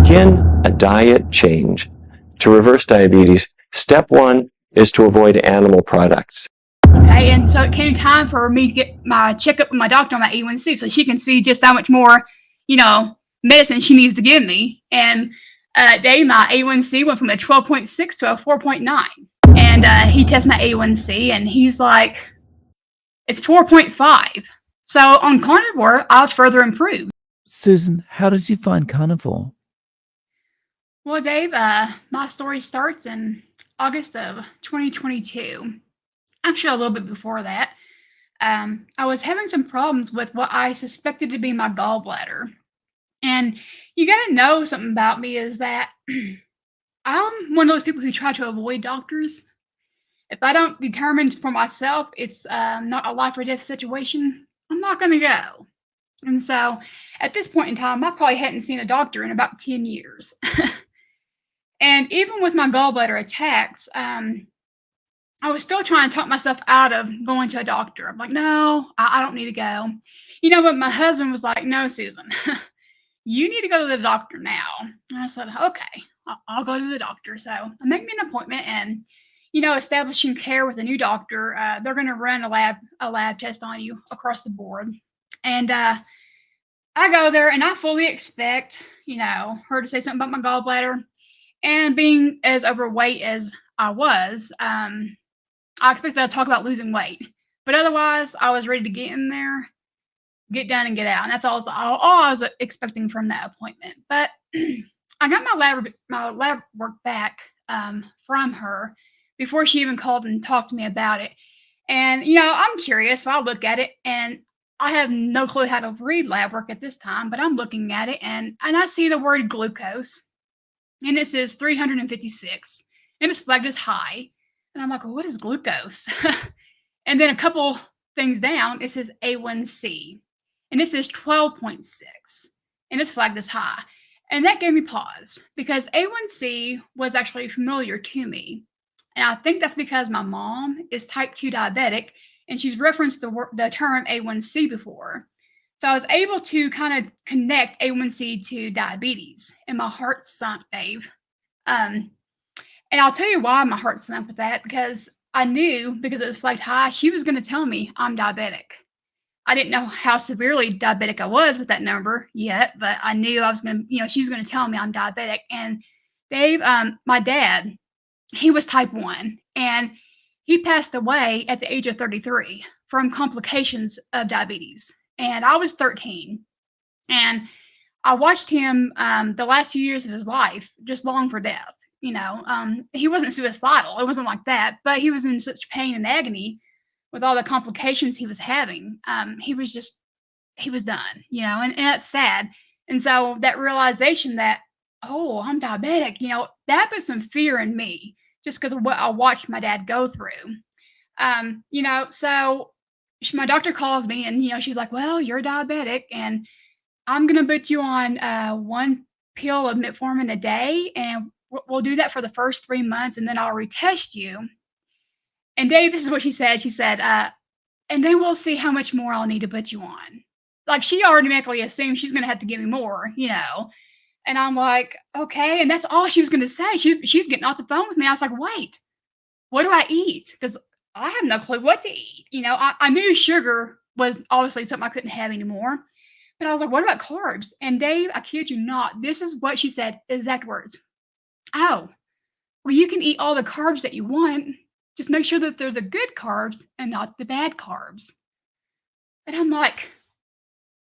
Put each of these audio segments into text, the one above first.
begin a diet change to reverse diabetes, step one is to avoid animal products. Okay, and so it came time for me to get my checkup with my doctor on my A1C so she can see just how much more, medicine she needs to give me. And that day, my A1C went from a 12.6 to a 4.9. And he tested my A1C, and he's like, it's 4.5. So on carnivore, I've further improved. Susan, how did you find carnivore? Well, Dave, my story starts in August of 2022. Actually, a little bit before that. I was having some problems with what I suspected to be my gallbladder. And you got to know something about me is that I'm one of those people who try to avoid doctors. If I don't determine for myself it's not a life or death situation, I'm not going to go. And so at this point in time, I probably hadn't seen a doctor in about 10 years. And even with my gallbladder attacks, I was still trying to talk myself out of going to a doctor. I'm like, no, I don't need to go. But my husband was like, no, Susan, you need to go to the doctor now. And I said, okay, I'll go to the doctor. So I make me an appointment and, establishing care with a new doctor, they're going to run a lab test on you across the board. And I go there and I fully expect, her to say something about my gallbladder. And being as overweight as I was, I expected to talk about losing weight. But otherwise, I was ready to get in there, get done, and get out. And that's all I was expecting from that appointment. But I got my lab work back from her before she even called and talked to me about it. And, I'm curious, so I look at it, and I have no clue how to read lab work at this time, but I'm looking at it, and I see the word glucose. And it says 356, and it's flagged as high. And I'm like, well, what is glucose? And then a couple things down, it says A1C, and it says 12.6, and it's flagged as high. And that gave me pause because A1C was actually familiar to me. And I think that's because my mom is type 2 diabetic, and she's referenced the term A1C before. So I was able to kind of connect A1C to diabetes, and my heart sunk, Dave. And I'll tell you why my heart sunk with that, because I knew, because it was flagged high, she was going to tell me I'm diabetic. I didn't know how severely diabetic I was with that number yet, but I knew I was going to, she was going to tell me I'm diabetic. And Dave, my dad, he was type 1, and he passed away at the age of 33 from complications of diabetes. And I was 13, and I watched him the last few years of his life just long for death. He wasn't suicidal. It wasn't like that, but he was in such pain and agony with all the complications he was having. He was done, and that's sad. And so that realization that, oh, I'm diabetic, that put some fear in me just because of what I watched my dad go through. So my doctor calls me and, she's like, well, you're diabetic and I'm going to put you on one pill of metformin a day, and we'll do that for the first 3 months, and then I'll retest you. And Dave, this is what she said. She said, and then we'll see how much more I'll need to put you on. Like, she automatically assumed she's going to have to give me more, And I'm like, okay. And that's all she was going to say. She's getting off the phone with me. I was like, wait, what do I eat? Because I have no clue what to eat. I knew sugar was obviously something I couldn't have anymore. But I was like, what about carbs? And Dave, I kid you not, this is what she said, exact words. Oh, well, you can eat all the carbs that you want. Just make sure that they're the good carbs and not the bad carbs. And I'm like,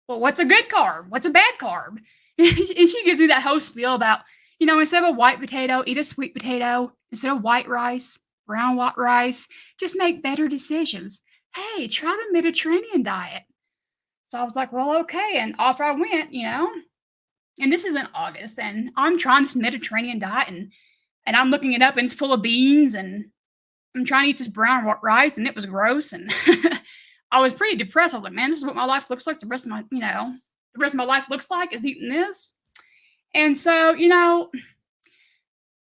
well, what's a good carb? What's a bad carb? And she gives me that whole spiel about, instead of a white potato, eat a sweet potato. Instead of white rice, brown white rice. Just make better decisions. Hey, try the Mediterranean diet. So I was like, well, okay. And off I went, And this is in August, and I'm trying this Mediterranean diet, and I'm looking it up, and it's full of beans, and I'm trying to eat this brown rice, and it was gross, and I was pretty depressed. I was like, man, this is what my life looks like. The rest of my life looks like is eating this. And so,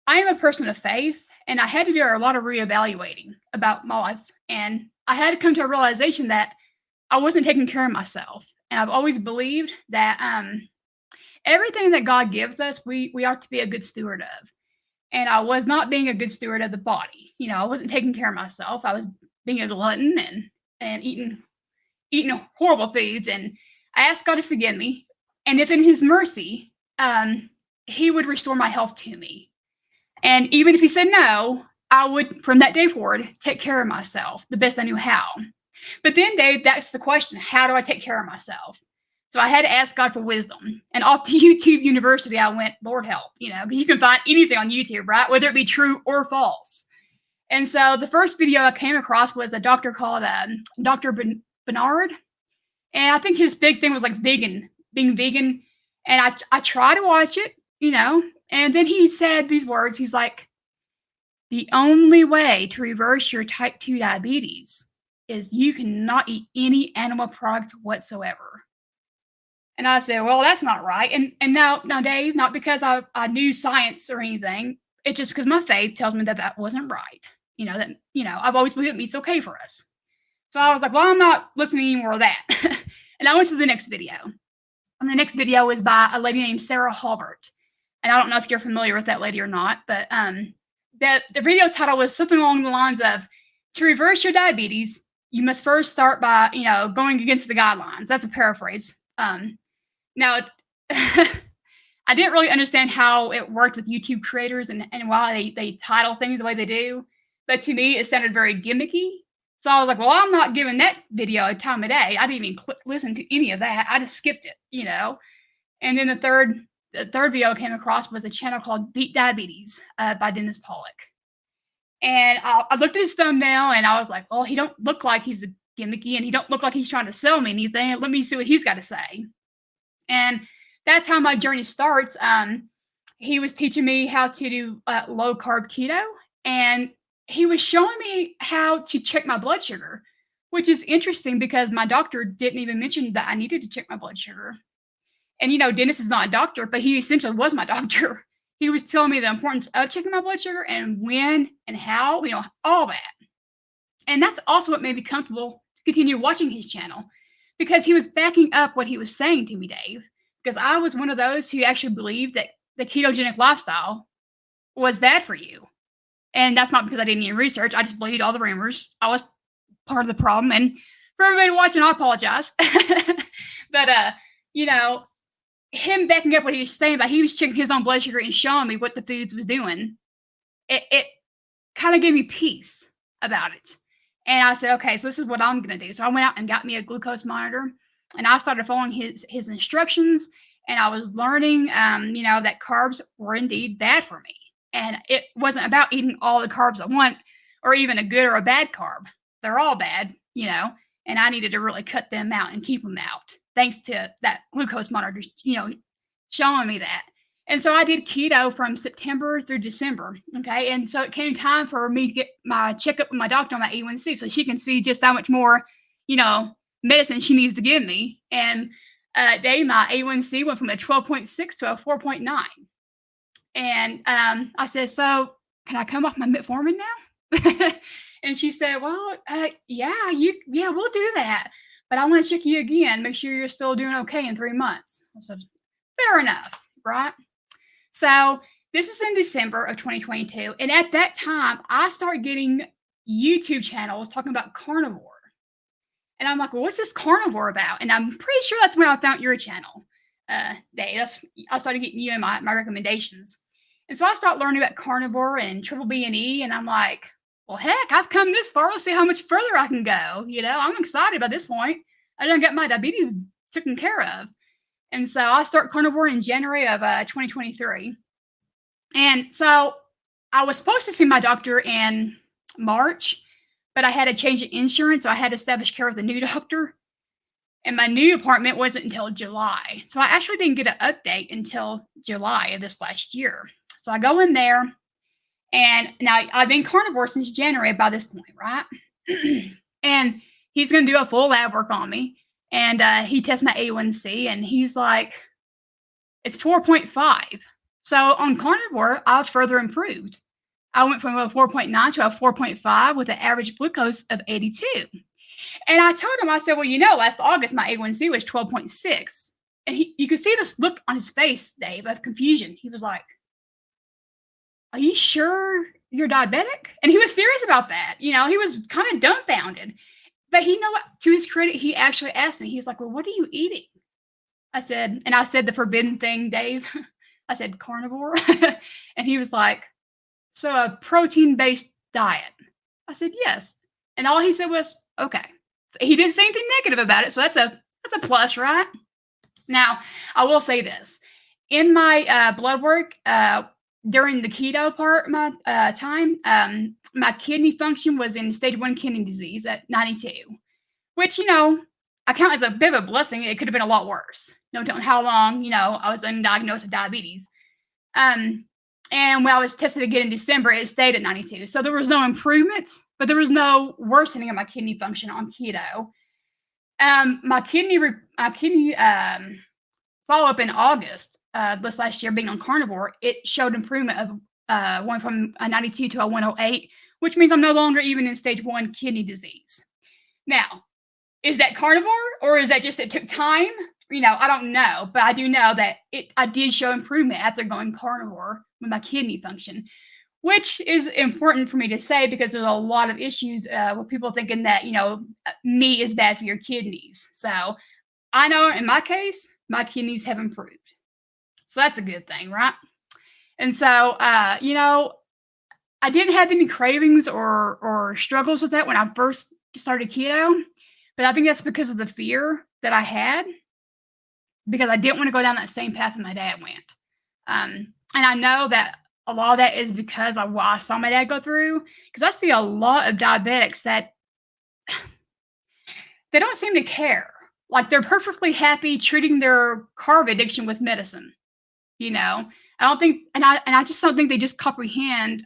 I am a person of faith, and I had to do a lot of reevaluating about my life, and I had to come to a realization that I wasn't taking care of myself. And I've always believed that everything that God gives us, we ought to be a good steward of. And I was not being a good steward of the body. You know, I wasn't taking care of myself. I was being a glutton and eating horrible foods. And I asked God to forgive me. And if in his mercy, he would restore my health to me. And even if he said no, I would, from that day forward, take care of myself the best I knew how. But then, Dave, that's the question. How do I take care of myself? So I had to ask God for wisdom. And off to YouTube University, I went, Lord help, you know, you can find anything on YouTube, right? Whether it be true or false. And so the first video I came across was a doctor called Dr. Bernard. And I think his big thing was like being vegan. And I tried to watch it, you know, and then he said these words. He's like, the only way to reverse your type 2 diabetes is you cannot eat any animal product whatsoever. And I said, well, that's not right. And now, Dave, not because I knew science or anything, it's just because my faith tells me that that wasn't right. You know, I've always believed that meat's okay for us. So I was like, well, I'm not listening to any more of that. And I went to the next video. And the next video was by a lady named Sarah Halbert. And I don't know if you're familiar with that lady or not, but the video title was something along the lines of, to reverse your diabetes, you must first start by, you know, going against the guidelines. That's a paraphrase. Now, I didn't really understand how it worked with YouTube creators and why they title things the way they do. But to me, it sounded very gimmicky. So I was like, well, I'm not giving that video a time of day. I didn't even listen to any of that. I just skipped it, you know. And then the third video I came across was a channel called Beat Diabetes by Dennis Pollock. And I looked at his thumbnail and I was like, well, he don't look like he's a gimmicky and he don't look like he's trying to sell me anything. Let me see what he's got to say. And that's how my journey starts. He was teaching me how to do low carb keto, and he was showing me how to check my blood sugar, which is interesting because my doctor didn't even mention that I needed to check my blood sugar. And, you know, Dennis is not a doctor, but he essentially was my doctor. He was telling me the importance of checking my blood sugar and when and how, you know, all that. And that's also what made me comfortable to continue watching his channel, because he was backing up what he was saying to me, Dave, because I was one of those who actually believed that the ketogenic lifestyle was bad for you. And that's not because I didn't do research. I just believed all the rumors. I was part of the problem. And for everybody watching, I apologize. But, you know, him backing up what he was saying about he was checking his own blood sugar and showing me what the foods was doing, it kind of gave me peace about it. And I said, okay, so this is what I'm going to do. So I went out and got me a glucose monitor, and I started following his instructions, and I was learning, you know, that carbs were indeed bad for me. And it wasn't about eating all the carbs I want or even a good or a bad carb. They're all bad, you know, and I needed to really cut them out and keep them out, thanks to that glucose monitor, you know, showing me that. And so I did keto from September through December. Okay. And so it came time for me to get my checkup with my doctor on my A1C so she can see just how much more, you know, medicine she needs to give me. And day my A1C went from a 12.6 to a 4.9. And I said, so can I come off my metformin now? And she said, well, yeah, we'll do that. But I want to check you again, make sure you're still doing okay in 3 months. I said, fair enough, right? So this is in December of 2022. And at that time, I started getting YouTube channels talking about carnivore. And I'm like, well, what's this carnivore about? And I'm pretty sure that's when I found your channel, Dave. I started getting you in my recommendations. And so I started learning about carnivore and triple B and E. And I'm like, well, heck, I've come this far. Let's see how much further I can go. You know, I'm excited by this point. I done got my diabetes taken care of. And so I start carnivore in January of 2023. And so I was supposed to see my doctor in March, but I had to change the insurance. So I had to establish care with a new doctor. And my new appointment wasn't until July. So I actually didn't get an update until July of this last year. So I go in there. And now I've been carnivore since January by this point, right? And he's going to do a full lab work on me. And he tests my A1C, and he's like, it's 4.5. So on carnivore, I've further improved. I went from a 4.9 to a 4.5 with an average glucose of 82. And I told him, I said, well, you know, last August, my A1C was 12.6. And you could see this look on his face, Dave, of confusion. He was like, "Are you sure you're diabetic?" And he was serious about that. He was kind of dumbfounded. But to his credit, he actually asked me. He was like, "Well, what are you eating?" I said the forbidden thing, Dave. I said carnivore. And he was like, "So a protein-based diet?" I said, "Yes." And all he said was, "Okay." So he didn't say anything negative about it. So that's a plus, right? Now, I will say this. In my blood work, during the keto part of my time, my kidney function was in stage 1 kidney disease at 92, which, I count as a bit of a blessing. It could have been a lot worse. No telling how long, I was undiagnosed with diabetes. And when I was tested again in December, it stayed at 92. So there was no improvements, but there was no worsening of my kidney function on keto. My kidney follow-up in August this last year, being on carnivore, it showed improvement of went from a 92 to a 108, which means I'm no longer even in stage 1 kidney disease. Now, is that carnivore, or is that just it took time? I don't know, but I do know that I did show improvement after going carnivore with my kidney function, which is important for me to say because there's a lot of issues with people thinking that, meat is bad for your kidneys. So I know in my case, my kidneys have improved. So that's a good thing, right? And so, I didn't have any cravings or struggles with that when I first started keto, but I think that's because of the fear that I had, because I didn't want to go down that same path that my dad went. And I know that a lot of that is because of what I saw my dad go through, because I see a lot of diabetics that they don't seem to care. Like, they're perfectly happy treating their carb addiction with medicine. I don't think, and I just don't think they just comprehend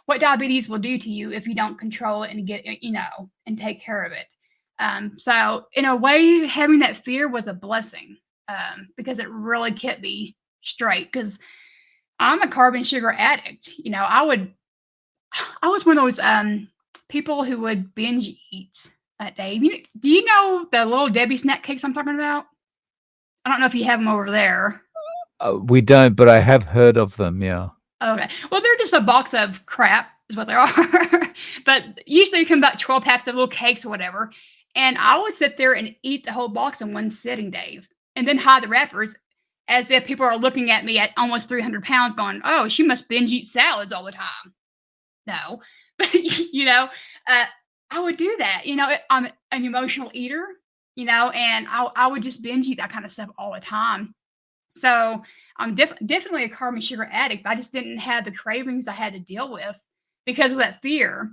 what diabetes will do to you if you don't control it and get, and take care of it. So in a way, having that fear was a blessing because it really kept me straight. Because I'm a carb and sugar addict. I was one of those people who would binge eat that day. Do you know the little Debbie snack cakes I'm talking about? I don't know if you have them over there. We don't, but I have heard of them. Yeah. Okay. Well, they're just a box of crap, is what they are. But usually, they come about 12 packs of little cakes or whatever. And I would sit there and eat the whole box in one sitting, Dave, and then hide the wrappers, as if people are looking at me at almost 300 pounds, going, "Oh, she must binge eat salads all the time." No, but I would do that. I'm an emotional eater. And I would just binge eat that kind of stuff all the time. So I'm definitely a carb and sugar addict, but I just didn't have the cravings I had to deal with because of that fear.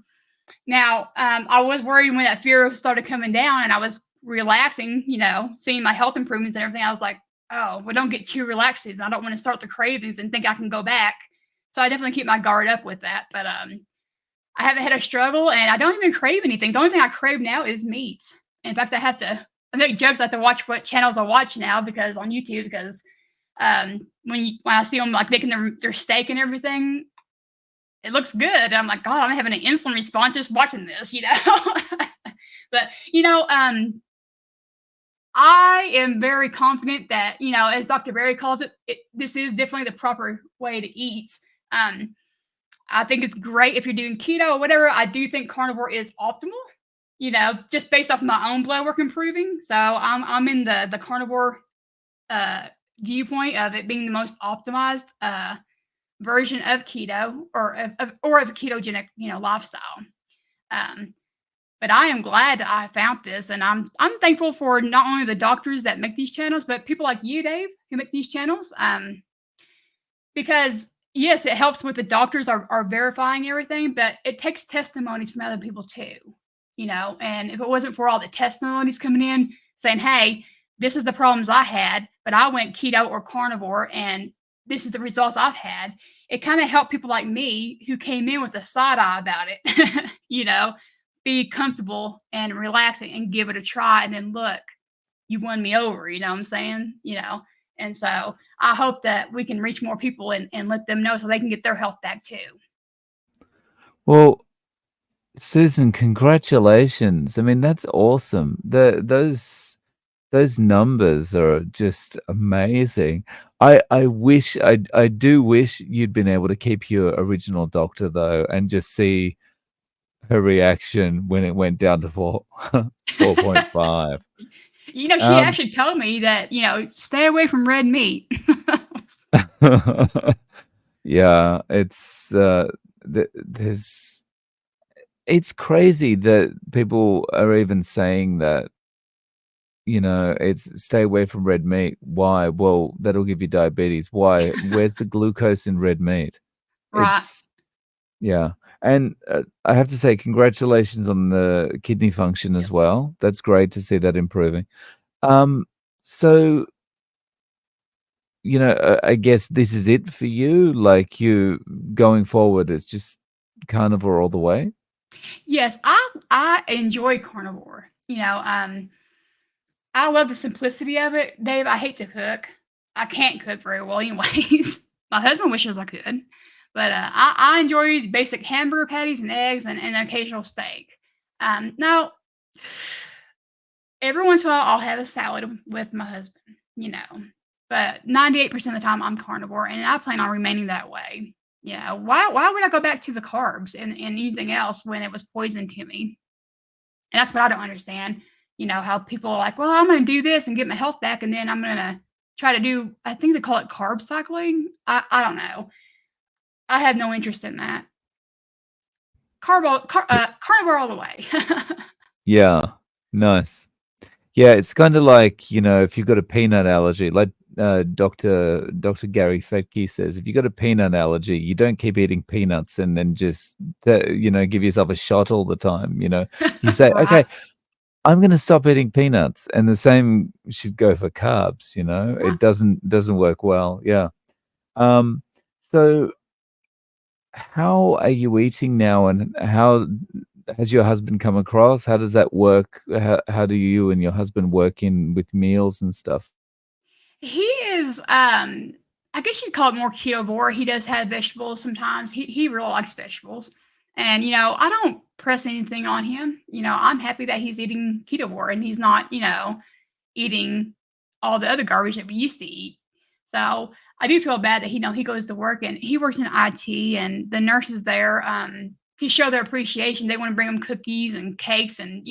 Now, I was worried when that fear started coming down and I was relaxing, seeing my health improvements and everything. I was like, oh, well, don't get too relaxed. I don't want to start the cravings and think I can go back. So I definitely keep my guard up with that. But I haven't had a struggle and I don't even crave anything. The only thing I crave now is meat. In fact, I make jokes. I have to watch what channels I watch now because on YouTube, because when I see them like making their steak and everything, it looks good. And I'm like, God, I'm having an insulin response just watching this, But I am very confident that, as Dr. Berry calls it, this is definitely the proper way to eat. I think it's great if you're doing keto or whatever. I do think carnivore is optimal, just based off my own blood work improving. So I'm in the carnivore viewpoint of it being the most optimized version of keto or of a ketogenic, lifestyle. But I am glad I found this, and I'm thankful for not only the doctors that make these channels, but people like you, Dave, who make these channels. Because yes, it helps with the doctors are verifying everything, but it takes testimonies from other people too, and if it wasn't for all the testimonies coming in saying, hey, this is the problems I had, but I went keto or carnivore and this is the results I've had, it kind of helped people like me who came in with a side eye about it, be comfortable and relaxing and give it a try. And then look, you won me over, you know what I'm saying? And so I hope that we can reach more people and let them know so they can get their health back too. Well, Susan, congratulations. I mean, that's awesome. Those those numbers are just amazing. I do wish you'd been able to keep your original doctor though, and just see her reaction when it went down to 4.5. She Um, actually told me that, stay away from red meat. yeah, there's it's crazy that people are even saying that, it's stay away from red meat. Why? Well, that'll give you diabetes. Why? Where's the glucose in red meat? Right. It's yeah. And I have to say, congratulations on the kidney function as Yes. well. That's great to see that improving. Um, so, I guess this is it for you. Like you going forward, it's just carnivore all the way. Yes, I enjoy carnivore. I love the simplicity of it. Dave, I hate to cook. I can't cook very well anyways. My husband wishes I could. But I enjoy the basic hamburger patties and eggs and an occasional steak. Now, every once in a while, I'll have a salad with my husband, But 98% of the time, I'm carnivore, and I plan on remaining that way. Why would I go back to the carbs and anything else when it was poison to me? And that's what I don't understand. How people are like, well, I'm going to do this and get my health back, and then I'm going to try to do, I think they call it carb cycling. I don't know. I have no interest in that. Carnivore all the way. Yeah, nice. Yeah, it's kind of like, if you've got a peanut allergy, like Dr. Gary Fetke says, if you've got a peanut allergy, you don't keep eating peanuts and then just, give yourself a shot all the time. You say, Right. okay, I'm going to stop eating peanuts. And the same should go for carbs, Right. it doesn't work well. Yeah. Um, so how are you eating now, and how has your husband come across? How does that work? How do you and your husband work in with meals and stuff? He is, I guess you'd call it more ketovore. He does have vegetables sometimes. He really likes vegetables. And, I don't press anything on him. I'm happy that he's eating ketovore and he's not, eating all the other garbage that we used to eat. So I do feel bad that he goes to work and he works in IT, and the nurses there, to show their appreciation, they want to bring him cookies and cakes and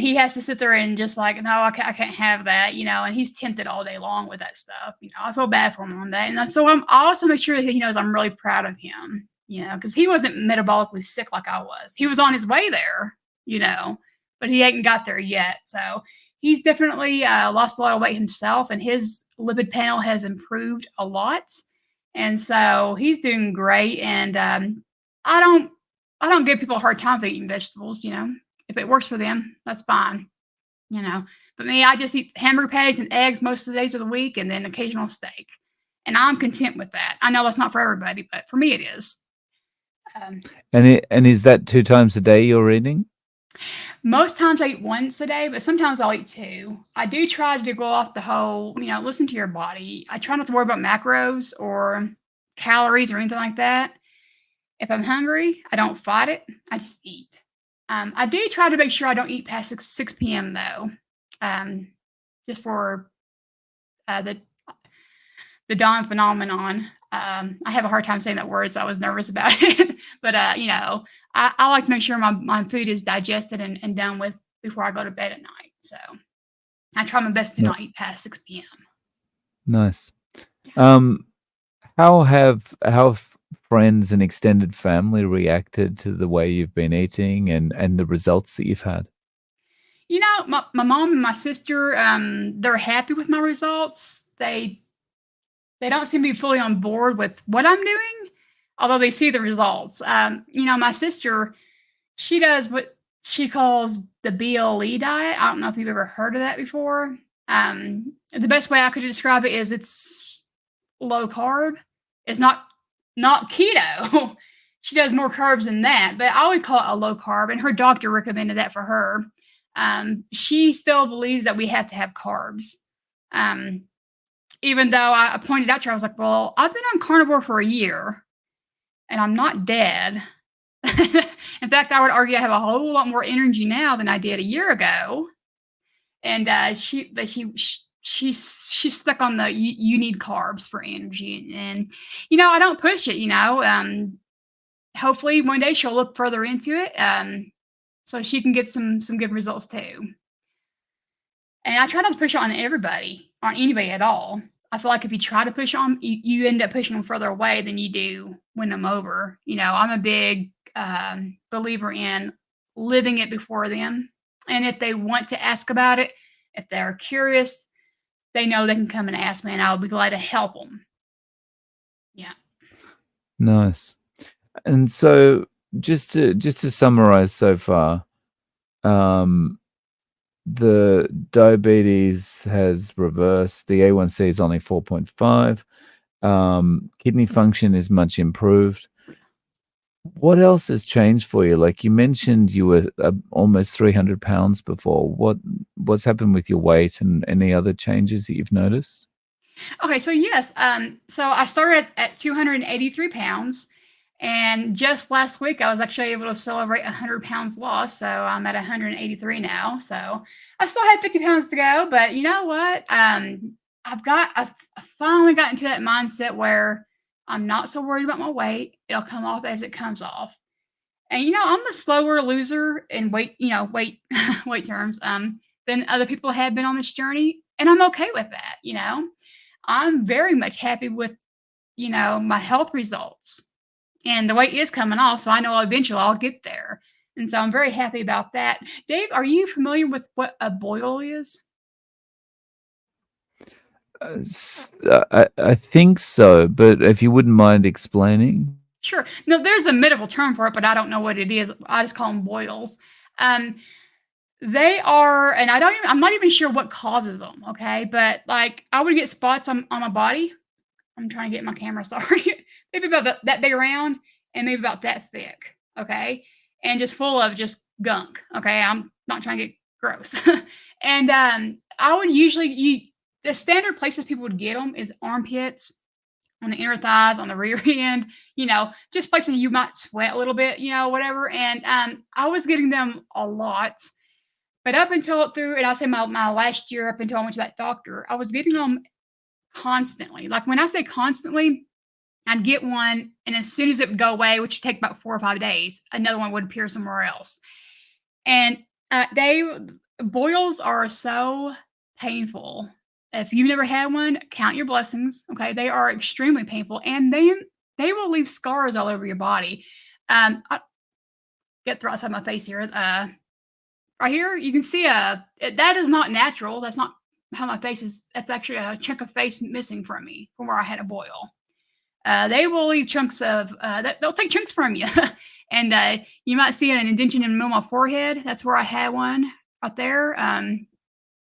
he has to sit there and just like, no, I can't have that, and he's tempted all day long with that stuff. I feel bad for him on that. And so I also make sure that he knows I'm really proud of him, because he wasn't metabolically sick like I was. He was on his way there, but he ain't got there yet. So he's definitely lost a lot of weight himself, and his lipid panel has improved a lot. And so he's doing great. And I don't, I don't give people a hard time for eating vegetables, if it works for them, that's fine, you know. But me, I just eat hamburger patties and eggs most of the days of the week and then occasional steak. And I'm content with that. I know that's not for everybody, but for me it is. Um, And is that 2 times a day you're eating? Most times I eat once a day, but sometimes I'll eat two. I do try to go off the whole, listen to your body. I try not to worry about macros or calories or anything like that. If I'm hungry, I don't fight it. I just eat. I do try to make sure I don't eat past 6 p.m. though, just for the dawn phenomenon. I have a hard time saying that word, so I was nervous about it. But I like to make sure my food is digested and done with before I go to bed at night. So I try my best to No. not eat past 6 p.m. Nice. Um, how have friends and extended family reacted to the way you've been eating and the results that you've had? My mom and my sister, they're happy with my results. They don't seem to be fully on board with what I'm doing, although they see the results. My sister, she does what she calls the BLE diet. I don't know if you've ever heard of that before. The best way I could describe it is it's low carb. It's not keto. She does more carbs than that, but I would call it a low carb, and her doctor recommended that for her. She still believes that we have to have carbs. Um, Even though I pointed out to her, I was like, well, I've been on carnivore for a year and I'm not dead. In fact, I would argue I have a whole lot more energy now than I did a year ago. And she's stuck on the you need carbs for energy, and I don't push it. Hopefully one day she'll look further into it, so she can get some good results too. And I try not to push it on everybody, on anybody at all. I feel like if you try to push on, you end up pushing them further away than you do win them over. I'm a big believer in living it before them. And if they want to ask about it, if they're curious, they know they can come and ask me, and I'll be glad to help them. Yeah. Nice. And so just to summarize so far, the diabetes has reversed. The A1C is only 4.5. Kidney function is much improved. What else has changed for you? Like you mentioned, you were almost 300 pounds before. What's happened with your weight, and any other changes that you've noticed? Okay, so yes, so I started at 283 pounds, and just last week I was actually able to celebrate 100 pounds lost. So I'm at 183 now. So I still had 50 pounds to go, but you know what? I've finally gotten to that mindset where I'm not so worried about my weight. It'll come off as it comes off. And I'm a slower loser in weight, weight terms, than other people have been on this journey, and I'm okay with that. I'm very much happy with, my health results, and the weight is coming off. So I know eventually I'll get there. And so I'm very happy about that. Dave, are you familiar with what a boil is? I think so, but if you wouldn't mind explaining. Sure. No, there's a medical term for it, but I don't know what it is. I just call them boils. They are, and I'm not even sure what causes them. Okay. But like I would get spots on my body. I'm trying to get my camera, sorry. Maybe about that big around and maybe about that thick. Okay. And just full of just gunk. Okay. I'm not trying to get gross. And I would usually, the standard places people would get them is armpits, on the inner thighs, on the rear end, just places you might sweat a little bit, whatever. And I was getting them a lot. But up until and I'll say my last year, up until I went to that doctor, I was getting them constantly. Like when I say constantly, I'd get one, and as soon as it would go away, which would take about 4 or 5 days, another one would appear somewhere else. And boils are so painful. If you've never had one, count your blessings. Okay, they are extremely painful, and they will leave scars all over your body. I get through outside my face here. Right here, you can see that is not natural. That's not how my face is. That's actually a chunk of face missing from me from where I had a boil. They will leave chunks of they'll take chunks from you. And you might see an indentation in the middle of my forehead. That's where I had one out there.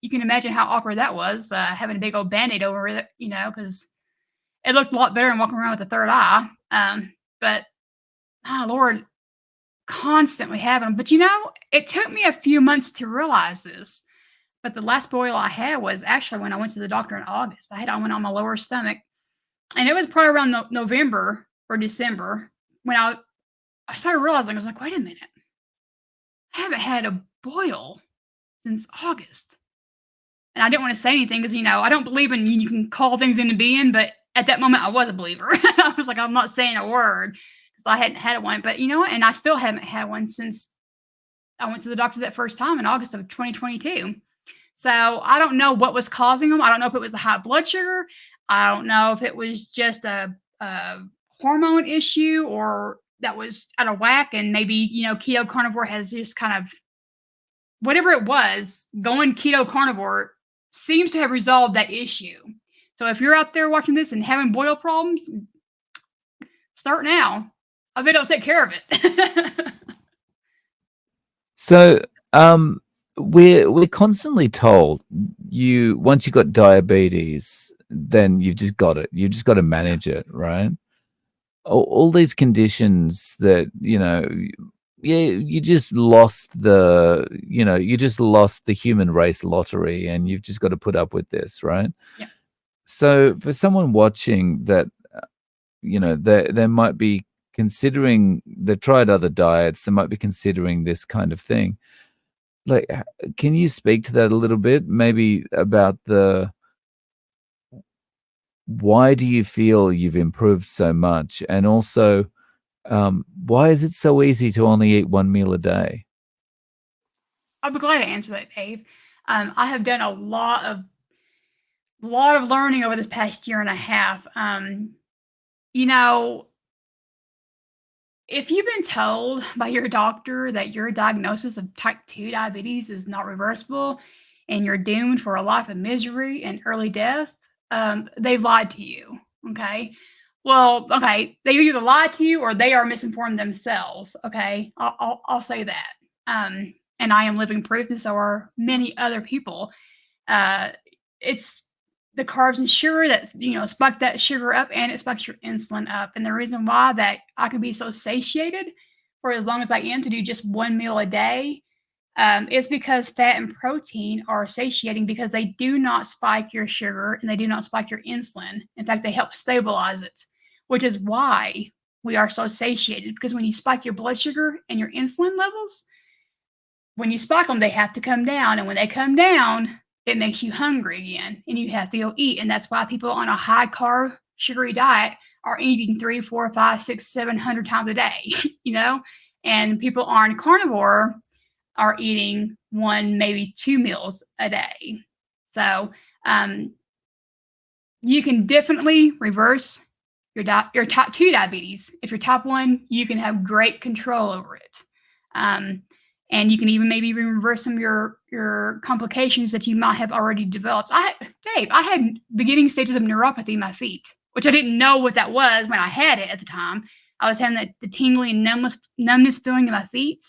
You can imagine how awkward that was, having a big old Band-Aid over it, because it looked a lot better than walking around with a third eye. But Lord, constantly having them. But it took me a few months to realize this. But the last boil I had was actually when I went to the doctor in August. I had one on my lower stomach. And it was probably around November or December when I started realizing, I was like, wait a minute. I haven't had a boil since August. And I didn't want to say anything because, I don't believe in you can call things into being. But at that moment, I was a believer. I was like, I'm not saying a word because I hadn't had one. But you know what? And I still haven't had one since I went to the doctor that first time in August of 2022. So I don't know what was causing them. I don't know if it was the high blood sugar. I don't know if it was just a hormone issue or that was out of whack. And maybe, keto carnivore has just kind of, whatever it was, going keto carnivore seems to have resolved that issue. So if you're out there watching this and having boil problems, start now. I bet it'll take care of it. So we're constantly told once you got diabetes, then you've just got it. You've just got to manage it, right? All these conditions that you just lost the human race lottery, and you've just got to put up with this, right? Yeah. So for someone watching that, they might be considering, they've tried other diets, they might be considering this kind of thing. like, can you speak to that a little bit? Maybe about why do you feel you've improved so much? And also, why is it so easy to only eat one meal a day? I'll be glad to answer that, Dave. I have done a lot of learning over this past year and a half. You know, if you've been told by your doctor that your diagnosis of type 2 diabetes is not reversible and you're doomed for a life of misery and early death, they've lied to you. Okay. Well, okay. They either lied to you or they are misinformed themselves. Okay. I'll say that. And I am living proof. This are many other people. It's the carbs and sugar that spike that sugar up, and it spikes your insulin up. And the reason why that I can be so satiated for as long as I am to do just one meal a day is because fat and protein are satiating because they do not spike your sugar and they do not spike your insulin. In fact, they help stabilize it, which is why we are so satiated, because when you spike your blood sugar and your insulin levels, when you spike them, they have to come down. And when they come down, it makes you hungry again and you have to go eat. And that's why people on a high carb, sugary diet are eating 3, 4, 5, 6, 700 times a day, and people on carnivore are eating 1, maybe 2 meals a day. So you can definitely reverse your type 2 diabetes. If you're type 1, you can have great control over it. And you can maybe even reverse some of your complications that you might have already developed. Dave, I had beginning stages of neuropathy in my feet, which I didn't know what that was when I had it at the time. I was having the tingling and numbness feeling in my feet.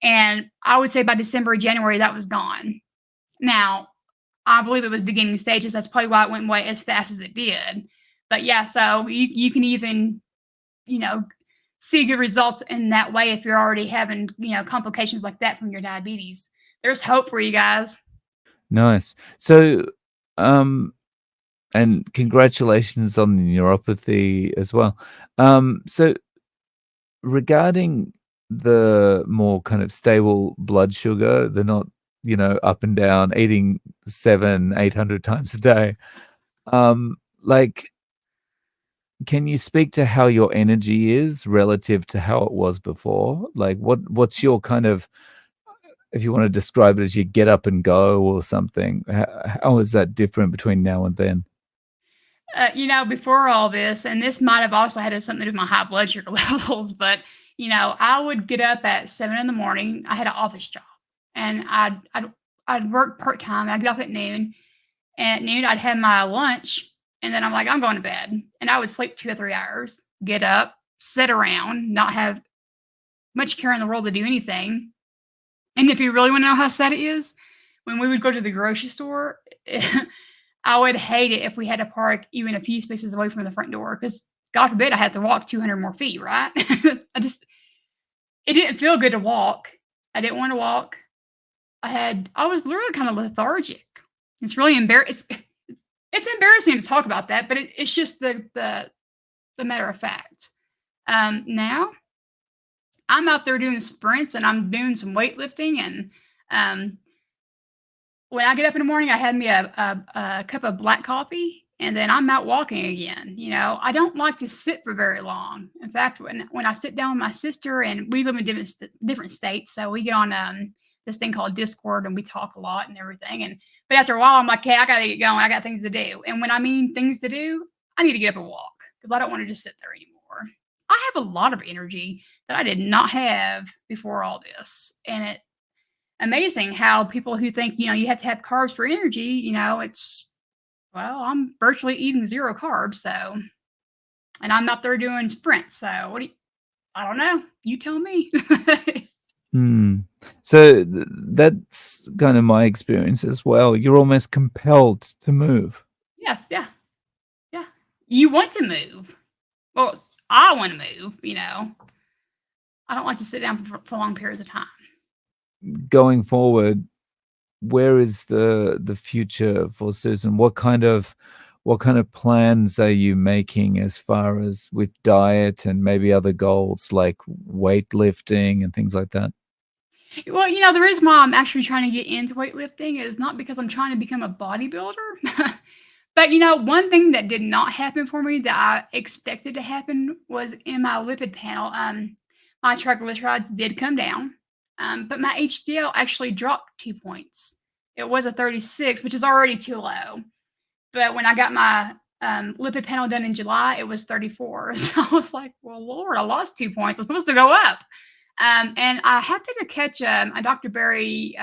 And I would say by December, January, that was gone. Now, I believe it was beginning stages. That's probably why it went away as fast as it did. But yeah, so you can even, see good results in that way if you're already having, complications like that from your diabetes. There's hope for you guys. Nice. So, and congratulations on the neuropathy as well. So regarding the more kind of stable blood sugar, they're not, up and down, eating 700-800 times a day. Like, can you speak to how your energy is relative to how it was before? Like, what's your kind of, if you want to describe it as you get up and go or something, how is that different between now and then? Before all this, and this might have also had something to do with my high blood sugar levels, but I would get up at 7 in the morning. I had an office job, and I'd work part time. I'd get up at noon. And at noon, I'd have my lunch, and then I'm like, I'm going to bed, and I would sleep 2 or 3 hours. Get up, sit around, not have much care in the world to do anything. And if you really want to know how sad it is, when we would go to the grocery store, I would hate it if we had to park even a few spaces away from the front door, because God forbid I had to walk 200 more feet, right? It didn't feel good to walk. I didn't want to walk. I was literally kind of lethargic. It's really embarrassing. It's embarrassing to talk about that, but it's just the matter of fact. Now I'm out there doing sprints and I'm doing some weightlifting, and when I get up in the morning, I have me a cup of black coffee, and then I'm out walking again. I don't like to sit for very long. In fact, when I sit down with my sister, and we live in different states, so we get on this thing called Discord, and we talk a lot and everything. But after a while, I'm like, hey, I got to get going. I got things to do. And when I mean things to do, I need to get up and walk, because I don't want to just sit there anymore. I have a lot of energy that I did not have before all this. And it's amazing how people who think, you have to have carbs for energy, I'm virtually eating 0 carbs. So, and I'm out there doing sprints. So I don't know. You tell me. So that's kind of my experience as well. You're almost compelled to move. Yes. Yeah. Yeah. You want to move. Well, I want to move, I don't like to sit down for long periods of time. Going forward, where is the future for Susan? What kind of plans are you making as far as with diet and maybe other goals like weightlifting and things like that? Well, the reason why I'm actually trying to get into weightlifting is not because I'm trying to become a bodybuilder. But one thing that did not happen for me that I expected to happen was in my lipid panel. My triglycerides did come down, but my HDL actually dropped 2 points. It was a 36, which is already too low. But when I got my lipid panel done in July, it was 34. So I was like, well, Lord, I lost 2 points. I'm supposed to go up. And I happened to catch a Dr. Berry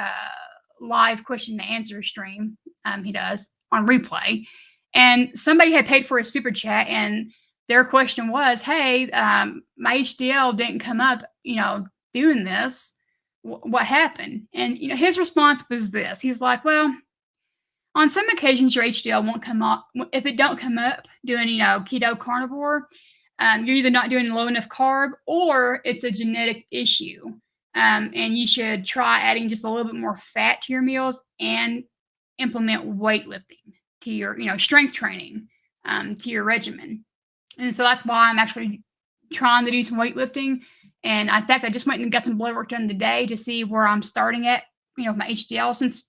live question and answer stream. He does on replay. And somebody had paid for a super chat, and their question was, hey, my HDL didn't come up, doing this. What happened? And, his response was this. He's like, well, on some occasions, your HDL won't come up. If it don't come up doing, keto carnivore, you're either not doing low enough carb or it's a genetic issue. And you should try adding just a little bit more fat to your meals and implement weightlifting to your, strength training to your regimen. And so that's why I'm actually trying to do some weightlifting. And in fact, I just went and got some blood work done today to see where I'm starting at, with my HDL. Since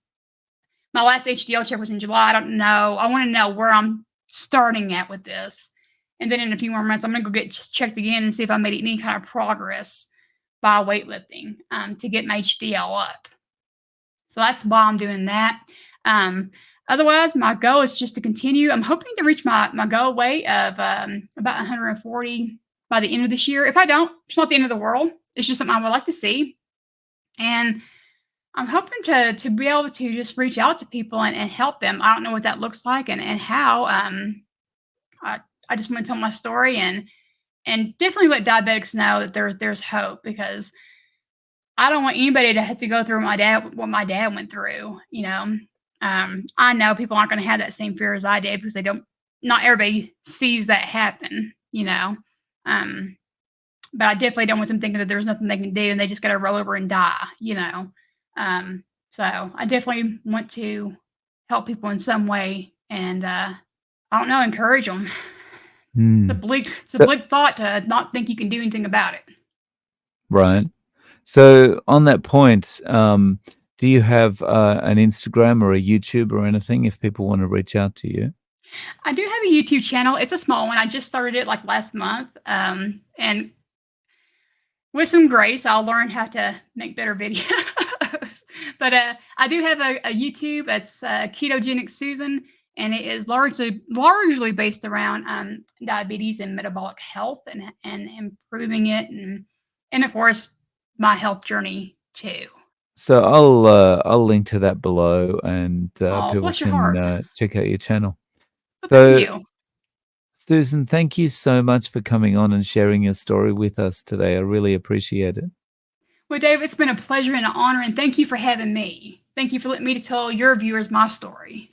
my last HDL check was in July, I don't know. I want to know where I'm starting at with this. And then in a few more months, I'm going to go get checked again and see if I made any kind of progress by weightlifting to get my HDL up. So that's why I'm doing that. Otherwise, my goal is just to continue. I'm hoping to reach my goal weight of about 140 by the end of this year. If I don't, it's not the end of the world. It's just something I would like to see. And I'm hoping to be able to just reach out to people and help them. I don't know what that looks like and how. I just want to tell my story and definitely let diabetics know that there's hope, because I don't want anybody to have to go through what my dad went through. I know people aren't going to have that same fear as I did, because not everybody sees that happen, but I definitely don't want them thinking that there's nothing they can do and they just got to roll over and die, so I definitely want to help people in some way and, I don't know, encourage them. It's a bleak thought to not think you can do anything about it. Right. So on that point, do you have an Instagram or a YouTube or anything if people want to reach out to you? I do have a YouTube channel. It's a small one. I just started it like last month. And with some grace, I'll learn how to make better videos. But I do have a YouTube. It's Ketogenic Susan, and it is largely based around diabetes and metabolic health and improving it, and of course my health journey too. So I'll link to that below, and people can check out your channel. Well, thank you. Susan, thank you so much for coming on and sharing your story with us today. I really appreciate it. Well, Dave, it's been a pleasure and an honor, and thank you for having me. Thank you for letting me tell your viewers my story.